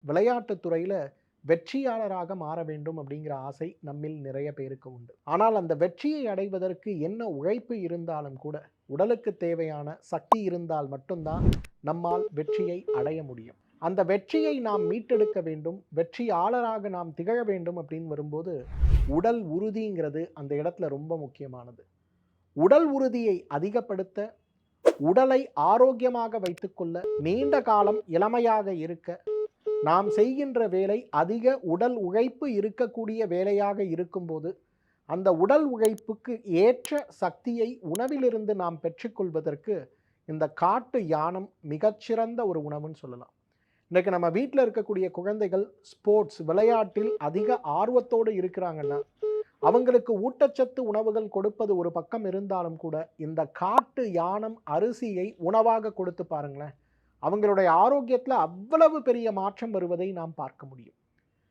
விளையாட்டுத் துறையில வெற்றியாளராக மாற வேண்டும் அப்படிங்கிற ஆசை நம்மில் நிறைய பேருக்கு உண்டு. ஆனால் அந்த வெற்றியை அடைவதற்கு என்ன உழைப்பு இருந்தாலும் கூட, உடலுக்கு தேவையான சக்தி இருந்தால் மட்டும் தான் நம்மால் வெற்றியை அடைய முடியும். அந்த வெற்றியை நாம் மீட்டெடுக்க வேண்டும், வெற்றியாளராக நாம் திகழ வேண்டும் அப்படின்னு வரும்போது, உடல் உறுதிங்கிறது அந்த இடத்துல ரொம்ப முக்கியமானது. உடல் உறுதியை அதிகப்படுத்த, உடலை ஆரோக்கியமாக வைத்துக்கொள்ள, நீண்ட காலம் இளமையாக இருக்க, நாம் செய்கின்ற வேலை அதிக உடல் உழைப்பு இருக்கக்கூடிய வேலையாக இருக்கும்போது, அந்த உடல் உழைப்புக்கு ஏற்ற சக்தியை உணவிலிருந்து நாம் பெற்றுக்கொள்வதற்கு இந்த காட்டு யானம் மிகச்சிறந்த ஒரு உணவுன்னு சொல்லலாம். இன்றைக்கு நம்ம வீட்டில் இருக்கக்கூடிய குழந்தைகள் ஸ்போர்ட்ஸ் விளையாட்டில் அதிக ஆர்வத்தோடு இருக்கிறாங்கன்னா, அவங்களுக்கு ஊட்டச்சத்து உணவுகள் கொடுப்பது ஒரு பக்கம் இருந்தாலும் கூட, இந்த காட்டு யானம் அரிசியை உணவாக கொடுத்து பாருங்களேன். அவங்களுடைய ஆரோக்கியத்தில அவ்வளவு பெரிய மாற்றம் வருவதை நாம் பார்க்க முடியும்.